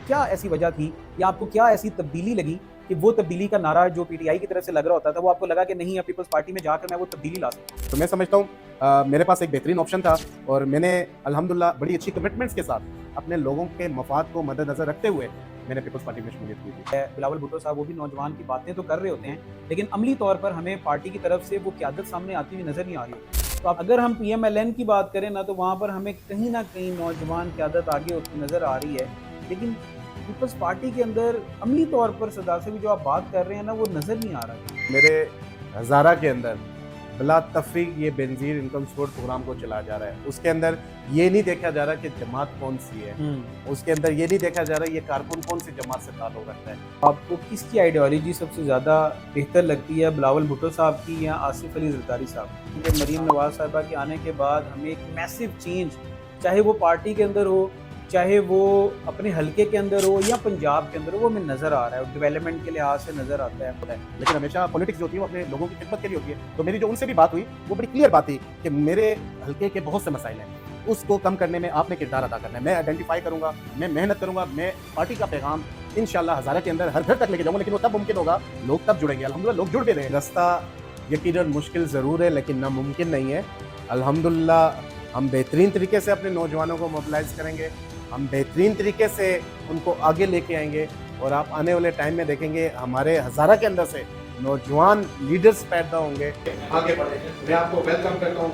क्या ऐसी वजह थी या आपको क्या ऐसी तब्दीली लगी कि वो तब्दीली का नारा जो पीटीआई की तरफ से लग रहा होता था वो आपको लगा कि नहीं, अब पीपल्स पार्टी में जाकर मैं वो तब्दीली ला सकता हूँ? तो मैं समझता हूँ मेरे पास एक बेहतरीन ऑप्शन था और मैंने अल्हम्दुलिल्लाह बड़ी अच्छी कमिटमेंट्स के साथ अपने लोगों के मफाद को मद्देनज़र रखते हुए मैंने पीपल्स पार्टी में शमूलियत की थी। बिलावल भुट्टो साहब वो भी नौजवान की बातें तो कर रहे होते हैं, लेकिन अमली तौर पर हमें पार्टी की तरफ से वो क़यादत सामने आती हुई नज़र नहीं आ रही होती। तो अब अगर हम पीएमएलएन की बात करें ना, तो वहाँ पर हमें कहीं न कहीं नौजवान क़यादत आगे होती नज़र आ रही है। लेकिन पीपल्स पार्टी के अंदर अमली तौर पर सरदार साहब जो आप बात कर रहे हैं ना, वो नज़र नहीं आ रहा। मेरे हज़ारा के अंदर बिला तफ़रीक ये बेनज़ीर इनकम सपोर्ट प्रोग्राम को चलाया जा रहा है। उसके अंदर ये नहीं देखा जा रहा कि जमात कौन सी है, उसके अंदर ये नहीं देखा जा रहा ये कारकुन कौन सी जमात से ताल्लुक़ रखता है। आपको किसकी आइडियोलॉजी सबसे ज़्यादा बेहतर लगती है, बिलावल भुट्टो साहब की या आसिफ अली ज़रदारी साहब की? क्योंकि मरीम नवाज़ साहिबा के आने के बाद हमें एक मैसिव चेंज, चाहे वो पार्टी के अंदर हो, चाहे वो अपने हलके के अंदर हो या पंजाब के अंदर हो, वो हमें नज़र आ रहा है, डेवलपमेंट के लिहाज से नज़र आता है। लेकिन हमेशा पॉलिटिक्स जो होती है वो अपने लोगों की खिदमत के लिए होती है। तो मेरी जो उनसे भी बात हुई वो बड़ी क्लियर बात थी कि मेरे हलके के बहुत से मसाइल हैं, उसको कम करने में आपने किरदार अदा करना है। मैं आइडेंटिफाई करूँगा, मैं मेहनत करूँगा, मैं पार्टी का पैगाम इंशाल्लाह हज़ारा के अंदर हर घर तक लेके जाऊँगा, लेकिन वो तब मुमकिन होगा, लोग तब जुड़ेंगे। अल्हम्दुलिल्लाह लोग जुड़ भी रहे हैं। रास्ता यकीनन मुश्किल ज़रूर है लेकिन नामुमकिन नहीं है। अल्हम्दुलिल्लाह हम बेहतरीन तरीके से अपने नौजवानों को मोबिलाइज़ करेंगे, हम बेहतरीन तरीके से उनको आगे लेके आएंगे और आप आने वाले टाइम में देखेंगे हमारे हज़ारा के अंदर से नौजवान लीडर्स पैदा होंगे। आगे बढ़े। मैं आपको वेलकम करता हूँ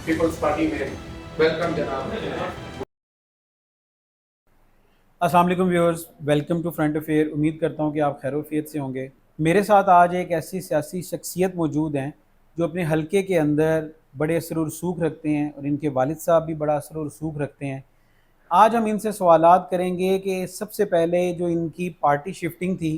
पीपल्स पार्टी में। वेलकम जनाब। अस्सलाम वालेकुम viewers, welcome to front affair. उम्मीद करता हूँ कि आप खैर-ओ-आफियत से होंगे। मेरे साथ आज एक ऐसी सियासी शख्सियत मौजूद हैं जो अपने हलके के अंदर बड़े असर और रसूख रखते हैं और इनके वालिद साहब भी बड़ा असर और रसूख रखते हैं। आज हम इनसे सवालात करेंगे कि सबसे पहले जो इनकी पार्टी शिफ्टिंग थी,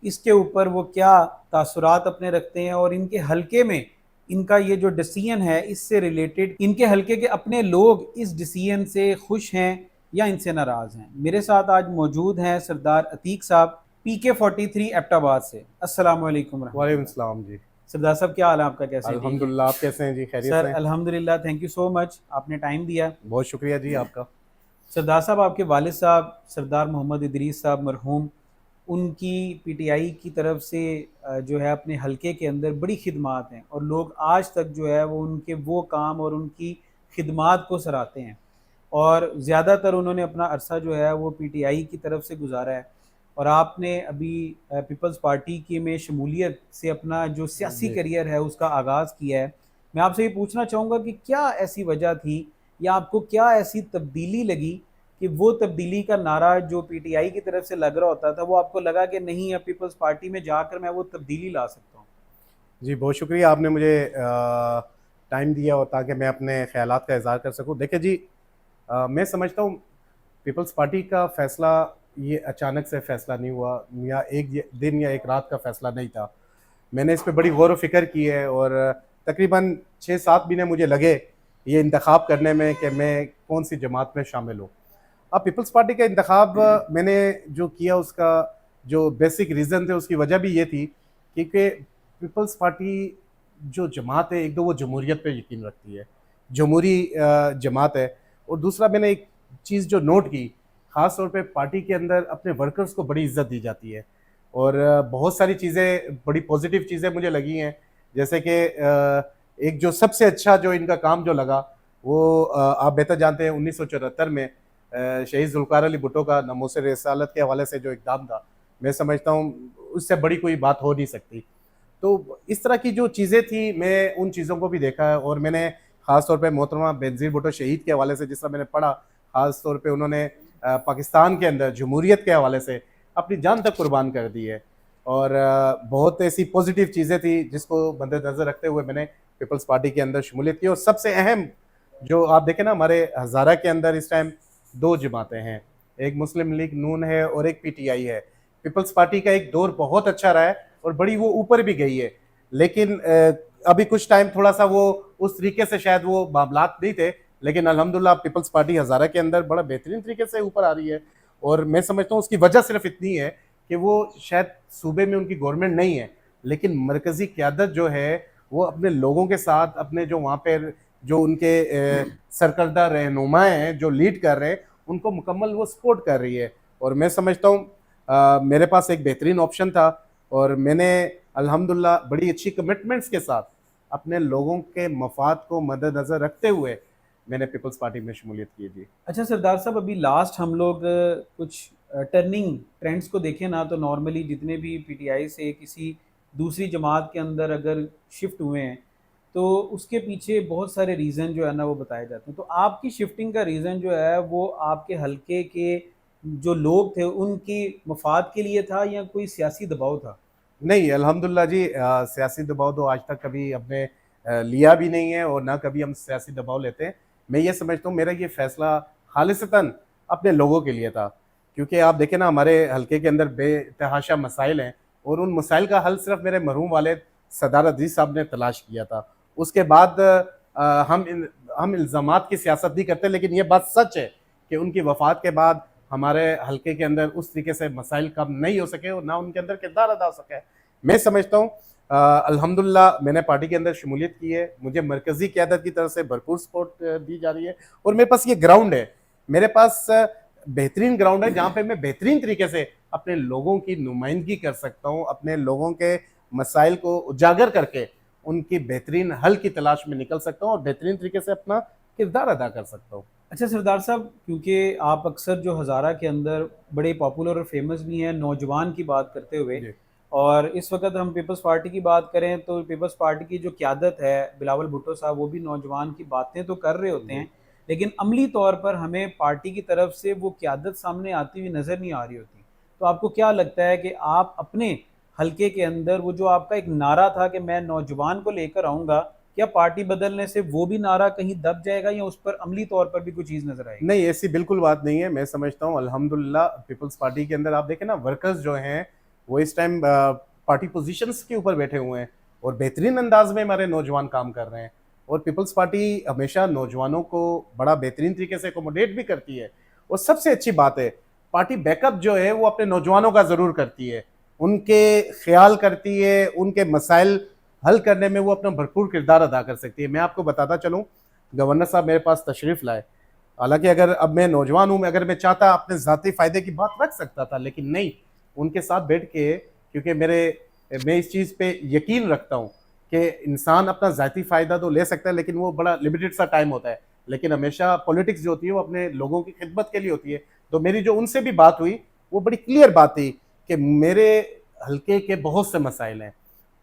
इसके ऊपर वो क्या तासुरात अपने रखते हैं और इनके हलके में इनका ये जो डिसीजन है, इससे रिलेटेड इनके हलके के अपने लोग इस डिसीजन से खुश हैं या इनसे नाराज़ हैं। मेरे साथ आज मौजूद हैं सरदार अतीक साहब, PK43 एबटाबाद से। अस्सलाम वालेकुम वालेकुम रहमतुल्लाह। सलाम जी। सरदार साहब क्या हाल है आपका, कैसे हैं? ठीक हैं? अल्हम्दुलिल्लाह आप कैसे हैं जी? खैरियत सर से हैं? अल्हम्दुलिल्लाह, थैंक यू सो मच, आपने टाइम दिया। बहुत शुक्रिया जी आपका। सरदार साहब, आपके वालिद साहब सरदार मोहम्मद इदरीस साहब मरहूम, उनकी पीटीआई की तरफ से जो है अपने हलके के अंदर बड़ी खिदमात हैं और लोग आज तक जो है वो उनके वो काम और उनकी खिदमात को सराहते हैं और ज़्यादातर उन्होंने अपना अरसा जो है वो पीटीआई की तरफ से गुजारा है। और आपने अभी पीपल्स पार्टी की में शमूलियत से अपना जो सियासी जी। करियर है उसका आगाज़ किया है। मैं आपसे ये पूछना चाहूँगा कि क्या ऐसी वजह थी या आपको क्या ऐसी तब्दीली लगी कि वो तब्दीली का नारा जो पीटीआई की तरफ से लग रहा होता था वो आपको लगा कि नहीं, अब पीपल्स पार्टी में जाकर मैं वो तब्दीली ला सकता हूँ? जी, बहुत शुक्रिया आपने मुझे टाइम दिया और ताकि मैं अपने ख़यालात का इज़हार कर सकूँ। देखिए जी, मैं समझता हूँ पीपल्स पार्टी का फ़ैसला ये अचानक से फ़ैसला नहीं हुआ या एक दिन या एक रात का फ़ैसला नहीं था। मैंने इस पे बड़ी गौर व फ़िक्र की है और तकरीबन 6-7 महीने मुझे लगे ये इंतख़ाब करने में कि मैं कौन-सी जमात में शामिल हूँ। अब पीपल्स पार्टी का इंतख़ाब मैंने जो किया उसका जो बेसिक रीज़न थे उसकी वजह भी ये थी क्योंकि पीपल्स पार्टी जो जमात है, एक तो वो जमहूरियत पे यकीन रखती है, जमहूरी जमात है। और दूसरा मैंने एक चीज़ जो नोट की, ख़ास तौर पे पार्टी के अंदर अपने वर्कर्स को बड़ी इज़्ज़त दी जाती है और बहुत सारी चीज़ें बड़ी पॉजिटिव चीज़ें मुझे लगी हैं। जैसे कि एक जो सबसे अच्छा जो इनका काम जो लगा वो आप बेहतर जानते हैं 1974 में शहीद ज़ुल्फ़िकार अली भुट्टो का नामूस रिसालत के हवाले से जो इक़दाम था, मैं समझता हूँ उससे बड़ी कोई बात हो नहीं सकती। तो इस तरह की जो चीज़ें थी, मैं उन चीज़ों को भी देखा है और मैंने ख़ास तौर पे मोहतरमा बेनज़ीर भुट्टो शहीद के हवाले से जिस तरह मैंने पढ़ा, ख़ास तौर पे उन्होंने पाकिस्तान के अंदर जमहूरियत के हवाले से अपनी जान तक कुर्बान कर दी है और बहुत ऐसी पॉजिटिव चीज़ें थी जिसको मद्देनज़र रखते हुए मैंने पीपल्स पार्टी के अंदर शमूलियत की। और सबसे अहम जो आप देखें ना, हमारे हज़ारा के अंदर इस टाइम 2 जमातें हैं, एक मुस्लिम लीग नून है और एक पीटीआई है। पीपल्स पार्टी का एक दौर बहुत अच्छा रहा है और बड़ी वो ऊपर भी गई है, लेकिन अभी कुछ टाइम थोड़ा-सा वो उस तरीके से शायद वो मामलात नहीं थे, लेकिन अल्हम्दुलिल्लाह पीपल्स पार्टी हज़ारा के अंदर बड़ा बेहतरीन तरीके से ऊपर आ रही है। और मैं समझता हूँ उसकी वजह सिर्फ इतनी है कि वो शायद सूबे में उनकी गवर्नमेंट नहीं है, लेकिन मरकज़ी क़यादत जो है, वो अपने लोगों के साथ अपने जो वहाँ पे जो उनके सरकर्दा रहनुमा हैं, जो लीड कर रहे हैं, उनको मुकम्मल वो सपोर्ट कर रही है और मैं समझता हूँ मेरे पास एक बेहतरीन ऑप्शन था और मैंने अल्हम्दुलिल्लाह बड़ी अच्छी कमिटमेंट्स के साथ अपने लोगों के मफाद को मद्देनज़र रखते हुए मैंने पीपल्स पार्टी में शमूलियत की जी। अच्छा सरदार साहब, अभी लास्ट हम लोग कुछ टर्निंग ट्रेंड्स को देखें ना, तो नॉर्मली जितने भी पीटीआई से किसी दूसरी जमात के अंदर अगर शिफ्ट हुए हैं, तो उसके पीछे बहुत सारे रीज़न जो है ना वो बताए जाते हैं। तो आपकी शिफ्टिंग का रीज़न जो है वो आपके हलके के जो लोग थे उनकी मफाद के लिए था या कोई सियासी दबाव था? नहीं, अल्हम्दुलिल्लाह जी, सियासी दबाव तो आज तक कभी हमने लिया भी नहीं है और ना कभी हम सियासी दबाव लेते हैं। मैं ये समझता हूँ मेरा ये फ़ैसला ख़ालिसतन अपने लोगों के लिए था। क्योंकि आप देखें ना, हमारे हलके के अंदर बेतहाशा मसाइल हैं और उन मसाइल का हल सिर्फ़ मेरे मरहूम वालिद सरदार अज़ीज़ साहब ने तलाश किया था। उसके बाद हम इल्ज़ामात की सियासत नहीं करते, लेकिन ये बात सच है कि उनकी वफ़ात के बाद हमारे हलके के अंदर उस तरीके से मसाइल कम नहीं हो सके और ना उनके अंदर किरदार अदा हो सके। मैं समझता हूँ अल्हम्दुलिल्लाह मैंने पार्टी के अंदर शमूलियत की है, मुझे मरकज़ी क़यादत की तरफ से भरपूर सपोर्ट दी जा रही है और मेरे पास ये ग्राउंड है, मेरे पास बेहतरीन ग्राउंड है जहाँ पे मैं बेहतरीन तरीके से अपने लोगों की नुमाइंदगी कर सकता हूँ, अपने लोगों के मसाइल को उजागर करके उनकी बेहतरीन हल की तलाश में निकल सकता हूँ और बेहतरीन तरीके से अपना किरदार अदा कर सकता हूँ। अच्छा सरदार साहब, क्योंकि आप अक्सर जो हज़ारा के अंदर बड़े पॉपुलर और फेमस भी हैं नौजवान की बात करते हुए, जी। और इस वक्त हम पीपल्स पार्टी की बात करें तो पीपल्स पार्टी की जो क़यादत है बिलावल भुट्टो साहब, वो भी नौजवान की बातें तो कर रहे होते जी। हैं, लेकिन अमली तौर पर हमें पार्टी की तरफ से वो क़यादत सामने आती हुई नज़र नहीं आ रही होती। तो आपको क्या लगता है कि आप अपने हलके के अंदर वो जो आपका एक नारा था कि मैं नौजवान को लेकर आऊँगा, क्या पार्टी बदलने से वो भी नारा कहीं दब जाएगा या उस पर अमली तौर पर भी कोई चीज़ नज़र आएगी? नहीं, ऐसी बिल्कुल बात नहीं है। मैं समझता हूँ अल्हम्दुलिल्लाह पीपल्स पार्टी के अंदर आप देखें ना, वर्कर्स जो हैं वो इस टाइम पार्टी पोज़ीशंस के ऊपर बैठे हुए हैं और बेहतरीन अंदाज़ में हमारे नौजवान काम कर रहे हैं और पीपल्स पार्टी हमेशा नौजवानों को बड़ा बेहतरीन तरीके से अकोमोडेट भी करती है और सबसे अच्छी बात है, पार्टी बैकअप जो है वो अपने नौजवानों का ज़रूर करती है। उनके ख़्याल करती है, उनके मसाइल हल करने में वो अपना भरपूर किरदार अदा कर सकती है। मैं आपको बताता चलूँ, गवर्नर साहब मेरे पास तशरीफ़ लाए। हालाँकि अगर अब मैं नौजवान हूँ, मैं अगर मैं चाहता अपने ज़ाती फ़ायदे की बात रख सकता था, लेकिन नहीं, उनके साथ बैठ के, क्योंकि मैं इस चीज़ पे यकीन रखता हूँ कि इंसान अपना ज़ाती फ़ायदा तो ले सकता है, लेकिन वो बड़ा लिमिटेड सा टाइम होता है। लेकिन हमेशा पॉलिटिक्स जो होती है, वो अपने लोगों की खिदमत के लिए होती है। तो मेरी जो उनसे भी बात हुई, वो बड़ी क्लियर बात थी कि मेरे हलके के बहुत से मसाइल हैं,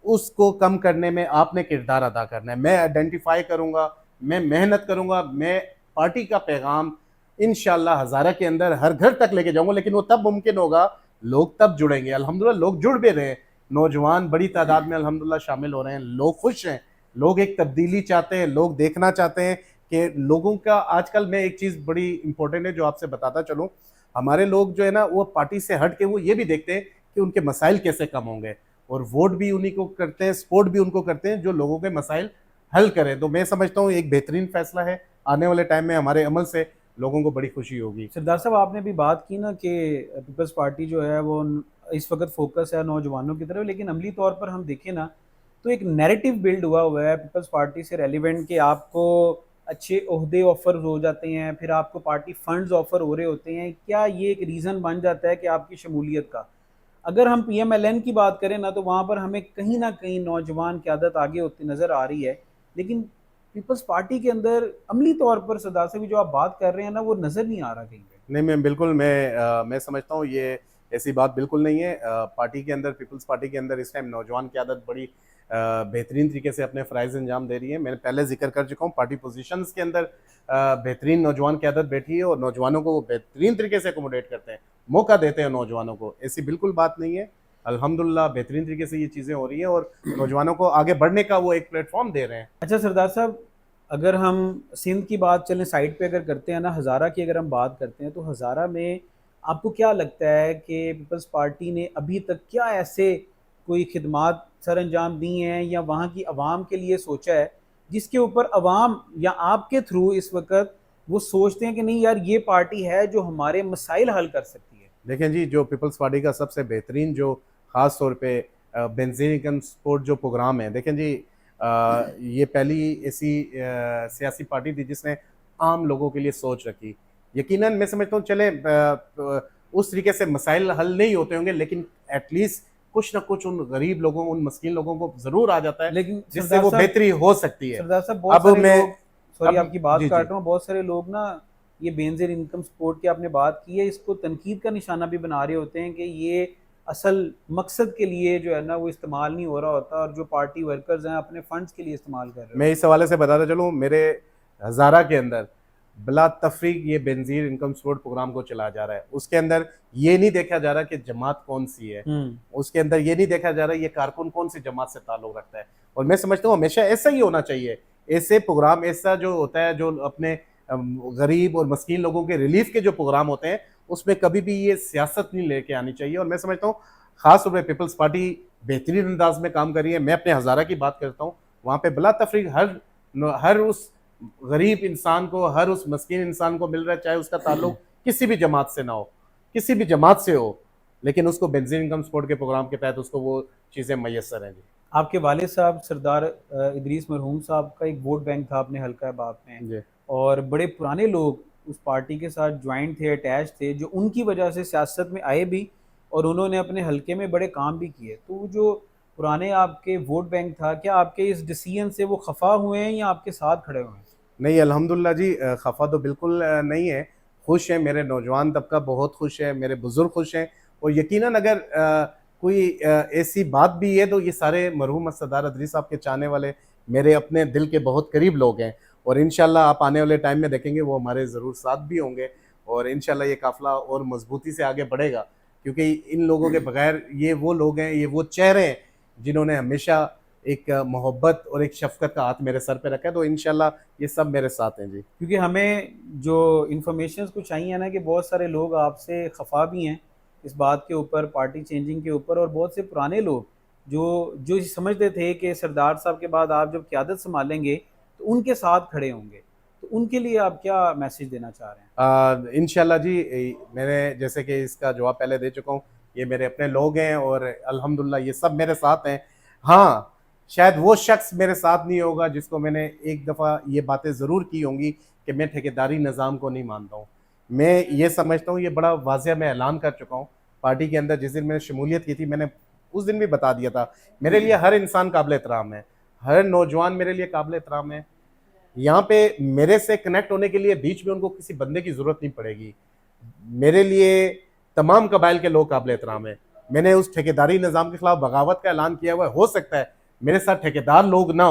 उसको कम करने में आपने किरदार अदा करना है। मैं आइडेंटिफ़ाई करूँगा, मैं मेहनत करूँगा, मैं पार्टी का पैगाम इंशाअल्लाह हज़ारा के अंदर हर घर तक लेके जाऊँगा, लेकिन वो तब मुमकिन होगा, लोग तब जुड़ेंगे। अल्हम्दुलिल्लाह लोग जुड़ भी रहे हैं, नौजवान बड़ी तादाद में अल्हम्दुलिल्लाह शामिल हो रहे हैं, लोग खुश हैं, लोग एक तब्दीली चाहते हैं, लोग देखना चाहते हैं कि लोगों का आजकल मैं एक चीज़ बड़ी इंपॉर्टेंट है जो आपसे बताता चलूँ, हमारे लोग जो है ना वो पार्टी से हट के वो ये भी देखते हैं कि उनके मसाइल कैसे कम होंगे और वोट भी उन्हीं को करते हैं, सपोर्ट भी उनको करते हैं जो लोगों के मसाइल हल करें। तो मैं समझता हूँ एक बेहतरीन फैसला है, आने वाले टाइम में हमारे अमल से लोगों को बड़ी खुशी होगी। सरदार साहब, आपने अभी बात की ना कि पीपल्स पार्टी जो है वो इस वक्त फोकस है नौजवानों की तरफ, लेकिन अमली तौर पर हम देखें ना तो एक नैरेटिव बिल्ड हुआ है पीपल्स पार्टी से रेलिवेंट कि आपको अच्छे ओहदे ऑफर हो जाते हैं, फिर आपको पार्टी फंड्स ऑफर हो रहे होते हैं। क्या ये एक रीज़न बन जाता है कि आपकी शमूलियत का? अगर हम पीएमएलएन की बात करें ना तो वहाँ पर हमें कहीं ना कहीं नौजवान क़यादत आगे होती नज़र आ रही है, लेकिन पीपल्स पार्टी के अंदर अमली तौर पर सरदार साहब जो आप बात कर रहे हैं ना वो नज़र नहीं आ रहा कहीं पे। नहीं, मैं बिल्कुल मैं समझता हूँ ये ऐसी बात बिल्कुल नहीं है। पार्टी के अंदर, पीपल्स पार्टी के अंदर इस टाइम नौजवान क़यादत बड़ी बेहतरीन तरीके से अपने फ़राइज़ अंजाम दे रही है। मैंने पहले ज़िक्र कर चुका हूँ, पार्टी पोज़ीशंस के अंदर बेहतरीन नौजवान क़यादत बैठी है और नौजवानों को वो बेहतरीन तरीके से अकोमोडेट करते हैं, मौका देते हैं नौजवानों को। ऐसी बिल्कुल बात नहीं है। अल्हम्दुलिल्लाह बेहतरीन तरीके से ये चीज़ें हो रही हैं और नौजवानों को आगे बढ़ने का वो एक प्लेटफ़ॉर्म दे रहे हैं। अच्छा सरदार साहब, अगर हम सिंध की बात चलें साइड पे अगर करते हैं ना, हज़ारा की अगर हम बात करते हैं तो हज़ारा में आपको क्या लगता है कि पीपल्स पार्टी ने अभी तक क्या ऐसे कोई खिदमात सर अंजाम दी हैं या वहाँ की आवाम के लिए सोचा है जिसके ऊपर आवाम या आपके थ्रू इस वक्त वो सोचते हैं कि नहीं यार ये पार्टी है जो हमारे मसाइल हल कर सकती है? देखें जी, जो पीपल्स पार्टी का सबसे बेहतरीन जो ख़ास तौर पे बेंज़ीन गन सपोर्ट जो प्रोग्राम है, देखें जी, ये पहली ऐसी सियासी पार्टी थी जिसने आम लोगों के लिए सोच रखी। यकीनन मैं समझता हूँ चले उस तरीके से मसाइल हल नहीं होते होंगे, लेकिन एटलीस्ट कुछ ना कुछ उन गरीब लोगों, उन मस्कीन लोगों को जरूर आ जाता है, लेकिन जिससे सरदार वो साहब, बेहतरी हो सकती है। सरदार साहब बहुत अब सारे मैं लोग, सॉरी अब आपकी बात जी काट जी रहा हूँ, बहुत सारे लोग ना ये बेनजीर इनकम सपोर्ट की आपने बात की है, इसको तनकीद का निशाना भी बना रहे होते हैं कि ये असल मकसद के लिए जो है ना वो इस्तेमाल नहीं हो रहा होता, और जो पार्टी वर्कर्स हैं अपने फंड्स के लिए इस्तेमाल कर रहे मैं होते इस हवाले से बताता चलूँ, मेरे हज़ारा के अंदर बिला तफरीक ये बेनजीर इनकम सपोर्ट प्रोग्राम को चलाया जा रहा है। उसके अंदर ये नहीं देखा जा रहा कि जमात कौन सी है, हैं। उसके अंदर ये नहीं देखा जा रहा ये कारकुन कौन सी जमात से ताल्लुक रखता है। और मैं समझता हूँ हमेशा ऐसा ही होना चाहिए। ऐसे प्रोग्राम, ऐसा जो होता है, जो अपने गरीब और मस्कीन लोगों के रिलीफ के जो प्रोग्राम होते हैं, उसमें कभी भी ये सियासत नहीं लेके आनी चाहिए। और मैं समझता हूँ खास तौर पर पीपल्स पार्टी बेहतरीन अंदाज में काम कर रही है। मैं अपने हज़ारा की बात करता हूँ, वहाँ पे बिला तफरीक हर उस गरीब इंसान को, हर उस मस्कीन इंसान को मिल रहा है, चाहे उसका ताल्लुक किसी भी जमात से ना हो, किसी भी जमात से हो, लेकिन उसको बेंजीन इनकम सपोर्ट के प्रोग्राम के तहत उसको वो चीज़ें मैसर हैं। जी आपके वालिद साहब सरदार इदरीस मरहूम साहब का एक वोट बैंक था अपने हल्का बाप में, जी और बड़े पुराने लोग उस पार्टी के साथ ज्वाइंट थे, अटैच थे, जो उनकी वजह से सियासत में आए भी और उन्होंने अपने हल्के में बड़े काम भी किए। तो जो पुराने आपके वोट बैंक था, क्या आपके इस डिसीजन से वो खफा हुए हैं या आपके साथ खड़े हुए हैं? नहीं, अल्हम्दुलिल्लाह जी, खफा तो बिल्कुल नहीं है, खुश है। मेरे नौजवान तबका बहुत खुश है, मेरे बुजुर्ग खुश हैं। और यकीनन अगर कोई ऐसी बात भी है तो ये सारे मरहूम सरदार इदरीस साहब के चाहने वाले मेरे अपने दिल के बहुत करीब लोग हैं। और इंशाल्लाह आप आने वाले टाइम में देखेंगे वो हमारे ज़रूर साथ भी होंगे, और इंशाल्लाह ये काफ़िला और मजबूती से आगे बढ़ेगा, क्योंकि इन लोगों के बगैर, ये वो लोग हैं, ये वो चेहरे हैं जिन्होंने हमेशा एक मोहब्बत और एक शफ़क़त का हाथ मेरे सर पे रखा है। तो इंशाल्लाह ये सब मेरे साथ हैं। जी क्योंकि हमें जो इन्फॉर्मेशन कुछ चाहिए ना कि बहुत सारे लोग आपसे खफा भी हैं इस बात के ऊपर, पार्टी चेंजिंग के ऊपर, और बहुत से पुराने लोग जो जो समझते थे कि सरदार साहब के बाद आप जब क़यादत संभालेंगे तो उनके साथ खड़े होंगे, तो उनके लिए आप क्या मैसेज देना चाह रहे हैं? इंशाल्लाह जी, मैंने जैसे कि इसका जवाब पहले दे चुका हूँ, ये मेरे अपने लोग हैं और अल्हम्दुलिल्लाह ये सब मेरे साथ हैं। हाँ, शायद वो शख्स मेरे साथ नहीं होगा जिसको मैंने एक दफ़ा ये बातें ज़रूर की होंगी कि मैं ठेकेदारी निज़ाम को नहीं मानता हूँ। मैं ये समझता हूँ, ये बड़ा वाज़ेह मैं ऐलान कर चुका हूँ पार्टी के अंदर। जिस दिन मैंने शमूलियत की थी, मैंने उस दिन भी बता दिया था, मेरे लिए हर इंसान काबिल एहतराम है, हर नौजवान मेरे लिए काबिल एहतराम है। यहाँ पे मेरे से कनेक्ट होने के लिए बीच में उनको किसी बंदे की ज़रूरत नहीं पड़ेगी। मेरे लिए तमाम कबाइल के लोग काबिल एहतराम हैं। मैंने उस ठेकेदारी निज़ाम के खिलाफ बगावत का ऐलान किया हुआ है। हो सकता है मेरे साथ ठेकेदार लोग ना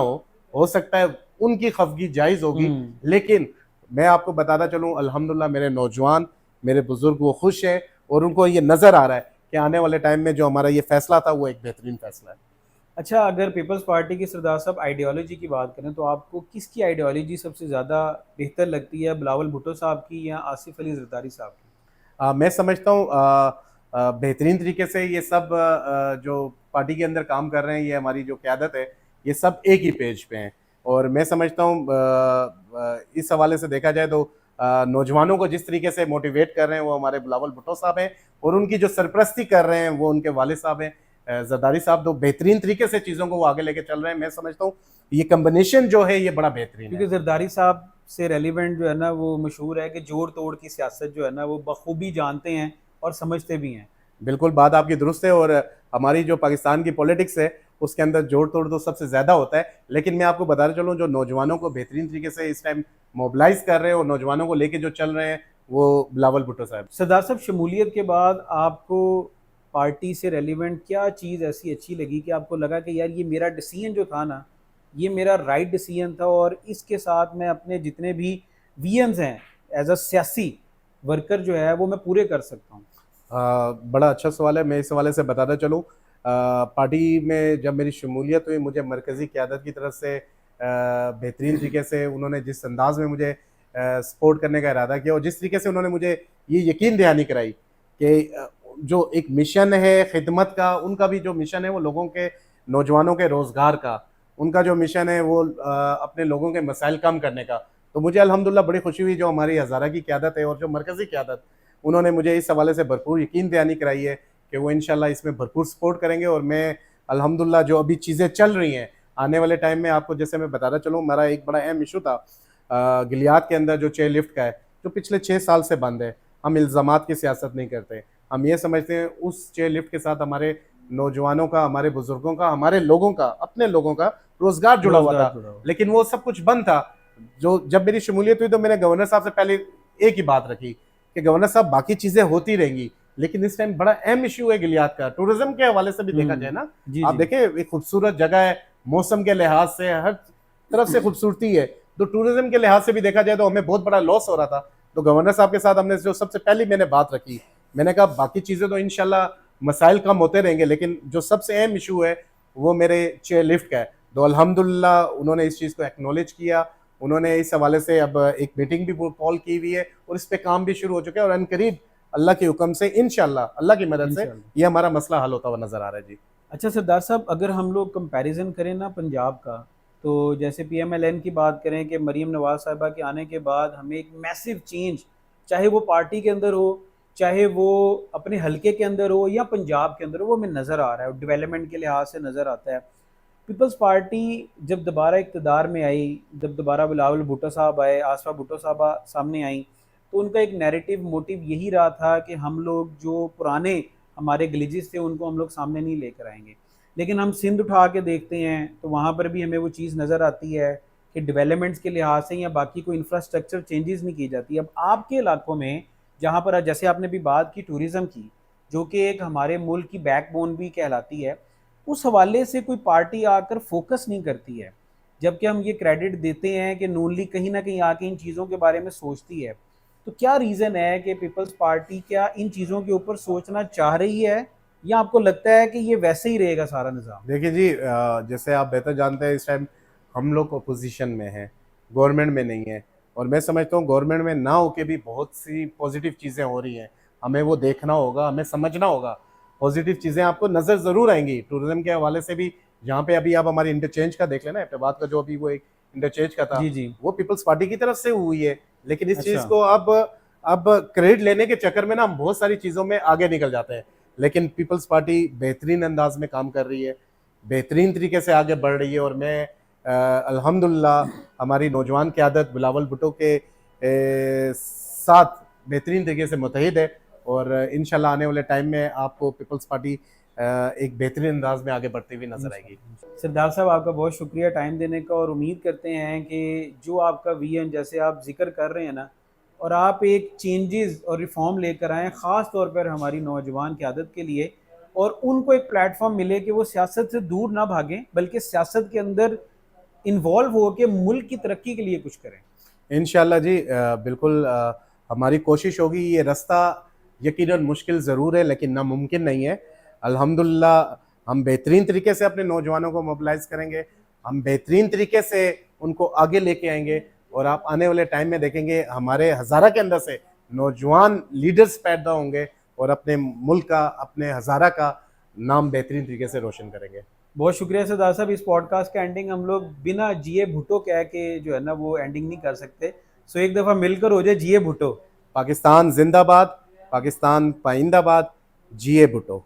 हो सकता है उनकी खफगी जायज़ होगी, लेकिन मैं आपको बताता चलूँ अल्हम्दुलिल्लाह मेरे नौजवान, मेरे बुज़ुर्ग वो खुश हैं, और उनको ये नज़र आ रहा है कि आने वाले टाइम में जो हमारा ये फ़ैसला था वो एक बेहतरीन फ़ैसला है। अच्छा, अगर पीपल्स पार्टी की सरदार साहब आइडियोलॉजी की बात करें तो आपको किसकी आइडियोलॉजी सबसे ज़्यादा बेहतर लगती है, बिलावल भुट्टो साहब की या आसिफ अली ज़रदारी साहब की? मैं समझता हूँ बेहतरीन तरीके से ये सब जो पार्टी के अंदर काम कर रहे हैं, ये हमारी जो क़यादत है, ये सब एक ही पेज पे हैं। और मैं समझता हूँ इस हवाले से देखा जाए तो नौजवानों को जिस तरीके से मोटिवेट कर रहे हैं वो हमारे बिलावल भुट्टो साहब हैं, और उनकी जो सरपरस्ती कर रहे हैं वो उनके वालिद साहब हैं, जरदारी साहब। तो बेहतरीन तरीके से चीज़ों को वो आगे लेके चल रहे हैं। मैं समझता हूँ ये कम्बिनेशन जो है ये बड़ा बेहतरीन क्योंकि है। जरदारी साहब से रेलिवेंट जो है ना वो मशहूर है कि जोड़ तोड़ की सियासत जो है ना वो बखूबी जानते हैं और समझते भी हैं। बिल्कुल, बात आपकी दुरुस्त है। और हमारी जो पाकिस्तान की पॉलिटिक्स है उसके अंदर जोड़ तोड़ तो सबसे ज़्यादा होता है, लेकिन मैं आपको बताते चलूँ जो नौजवानों को बेहतरीन तरीके से इस टाइम मोबिलाइज कर रहे हैं और नौजवानों को लेके जो चल रहे हैं वो बिलावल भुट्टो साहब। सरदार साहब, शमूलियत के बाद आपको पार्टी से रेलिवेंट क्या चीज़ ऐसी अच्छी लगी कि आपको लगा कि यार ये मेरा डिसीजन जो था ना, ये मेरा राइट डिसीजन था और इसके साथ मैं अपने जितने भी विजन्स हैं एज अ सियासी वर्कर जो है वो मैं पूरे कर सकता हूँ? बड़ा अच्छा सवाल है। मैं इस हवाले से बताता चलूँ, पार्टी में जब मेरी शमूलियत हुई, मुझे मरकज़ी क़यादत की तरफ से बेहतरीन तरीके से उन्होंने जिस अंदाज़ में मुझे सपोर्ट करने का इरादा किया, और जिस तरीके से उन्होंने मुझे ये यकीन दहानी कराई कि जो एक मिशन है खिदमत का, उनका भी जो मिशन है वो लोगों के, नौजवानों के रोज़गार का, उनका जो मिशन है वो अपने लोगों के मसाइल कम करने का। तो मुझे अल्हम्दुलिल्लाह बड़ी खुशी हुई जो हमारी हज़ारा की क़यादत है और जो मरकज़ी क़यादत, उन्होंने मुझे इस हवाले से भरपूर यकीन दहानी कराई है कि वो इंशाल्लाह इसमें भरपूर सपोर्ट करेंगे। और मैं अल्हम्दुलिल्लाह जो अभी चीज़ें चल रही हैं आने वाले टाइम में, आपको जैसे मैं बताता चलूँ, हमारा एक बड़ा अहम इशू था गिलियाद के अंदर जो चेयर लिफ्ट का है, जो पिछले 6 साल से बंद है। हम इल्ज़ामात की सियासत नहीं करते, हम ये समझते हैं उस चेयर लिफ्ट के साथ हमारे नौजवानों का, हमारे बुजुर्गों का, हमारे लोगों का, अपने लोगों का रोजगार जुड़ा हुआ रोजगार था। जुड़ा हुआ। लेकिन वो सब कुछ बंद था। जो जब मेरी शमूलियत हुई तो मैंने गवर्नर साहब से पहले एक ही बात रखी कि गवर्नर साहब बाकी चीजें होती रहेंगी, लेकिन इस टाइम बड़ा अहम इश्यू है गिलियाद का। टूरिज्म के हवाले से भी देखा जाए ना, जी आप जी। देखें एक खूबसूरत जगह है, मौसम के लिहाज से हर तरफ से खूबसूरती है, तो टूरिज्म के लिहाज से भी देखा जाए तो हमें बहुत बड़ा लॉस हो रहा था। तो गवर्नर साहब के साथ हमने जो सबसे पहली मैंने बात रखी, मैंने कहा बाकी चीजें तो इंशाल्लाह मसाइल कम होते रहेंगे, लेकिन जो सबसे अहम इशू है वो मेरे चेयर लिफ्ट का है। तो अल्हम्दुलिल्लाह उन्होंने इस चीज़ को एक्नॉलेज किया, उन्होंने इस हवाले से अब एक मीटिंग भी कॉल की हुई है और इस पे काम भी शुरू हो चुका है, और अनकरीब अल्लाह के हुक्म से इंशाल्लाह अल्लाह की मदद से इंशाल्लाह। ये हमारा मसला हल होता हुआ नजर आ रहा है जी। अच्छा सरदार साहब, अगर हम लोग कंपैरिजन करें ना पंजाब का, तो जैसे पीएमएलएन की बात करें कि मरीम नवाज साहिबा के आने के बाद हमें एक मैसिव चेंज, चाहे वो पार्टी के अंदर हो, चाहे वो अपने हलके के अंदर हो या पंजाब के अंदर हो, वो हमें नज़र आ रहा है, डेवलपमेंट के लिहाज से नज़र आता है। पीपल्स पार्टी जब दोबारा इक़्तिदार में आई, जब दोबारा बिलावल भुट्टो साहब आए, आसफा भुट्टो साहबा सामने आई, तो उनका एक नैरेटिव मोटिव यही रहा था कि हम लोग जो पुराने हमारे ग्लिचेस थे उनको हम लोग सामने नहीं लेकर आएंगे। लेकिन हम सिंध उठा के देखते हैं तो वहाँ पर भी हमें वो चीज़ नज़र आती है कि डेवलपमेंट्स के लिहाज से या बाकी कोई इंफ्रास्ट्रक्चर चेंजेस नहीं की जाती। अब आपके इलाकों में, जहाँ पर जैसे आपने भी बात की टूरिज़्म की, जो कि एक हमारे मुल्क की बैकबोन भी कहलाती है, उस हवाले से कोई पार्टी आकर फोकस नहीं करती है, जबकि हम ये क्रेडिट देते हैं कि नून लीग कहीं ना कहीं आके इन चीज़ों के बारे में सोचती है। तो क्या रीज़न है कि पीपल्स पार्टी क्या इन चीज़ों के ऊपर सोचना चाह रही है, या आपको लगता है कि ये वैसे ही रहेगा सारा निज़ाम? देखिए जी, जैसे आप बेहतर जानते हैं इस टाइम हम लोग अपोजिशन में हैं, गवर्नमेंट में नहीं है, और मैं समझता हूँ गवर्नमेंट में ना होके भी बहुत सी पॉजिटिव चीज़ें हो रही हैं। हमें वो देखना होगा, हमें समझना होगा। पॉजिटिव चीज़ें आपको नज़र ज़रूर आएंगी टूरिज्म के हवाले से भी। जहाँ पे अभी आप हमारी इंटरचेंज का देख लेना, एबटाबाद का जो अभी वो एक इंटरचेंज का था, जी जी। वो पीपल्स पार्टी की तरफ से हुई है। लेकिन इस अच्छा। चीज़ को अब क्रेडिट लेने के चक्कर में ना हम बहुत सारी चीज़ों में आगे निकल जाते हैं। लेकिन पीपल्स पार्टी बेहतरीन अंदाज में काम कर रही है, बेहतरीन तरीके से आगे बढ़ रही है, और मैं अल्हम्दुलिल्लाह हमारी नौजवान क़यादत बिलावल भुट्टो के साथ बेहतरीन तरीके से मुत्तहिद है, और इंशाल्लाह आने वाले टाइम में आपको पीपल्स पार्टी एक बेहतरीन अंदाज में आगे बढ़ती हुई नजर आएगी। सरदार साहब, आपका बहुत शुक्रिया टाइम देने का, और उम्मीद करते हैं कि जो आपका विजन जैसे आप जिक्र कर रहे हैं ना, और आप एक चेंजेस और रिफॉर्म लेकर आएँ ख़ास तौर पर हमारी नौजवान क़यादत के लिए, और उनको एक प्लेटफॉर्म मिले कि वो सियासत से दूर ना भागें बल्कि सियासत के अंदर इन्वॉल्व हो के मुल्क की तरक्की के लिए कुछ करें। इंशाल्लाह जी, बिल्कुल हमारी कोशिश होगी। ये रास्ता यकीनन मुश्किल ज़रूर है, लेकिन नामुमकिन नहीं है। अल्हम्दुलिल्लाह हम बेहतरीन तरीके से अपने नौजवानों को मोबिलाइज़ करेंगे, हम बेहतरीन तरीके से उनको आगे लेके आएंगे, और आप आने वाले टाइम में देखेंगे हमारे हज़ारा के अंदर से नौजवान लीडर्स पैदा होंगे, और अपने मुल्क का, अपने हज़ारा का नाम बेहतरीन तरीके से रोशन करेंगे। बहुत शुक्रिया सरदार साहब। इस पॉडकास्ट का एंडिंग हम लोग बिना जिए भुट्टो कह के जो है ना वो एंडिंग नहीं कर सकते। सो एक दफ़ा मिलकर हो जाए जिए भुट्टो। पाकिस्तान जिंदाबाद, पाकिस्तान पाइंदाबाद, जिए भुट्टो।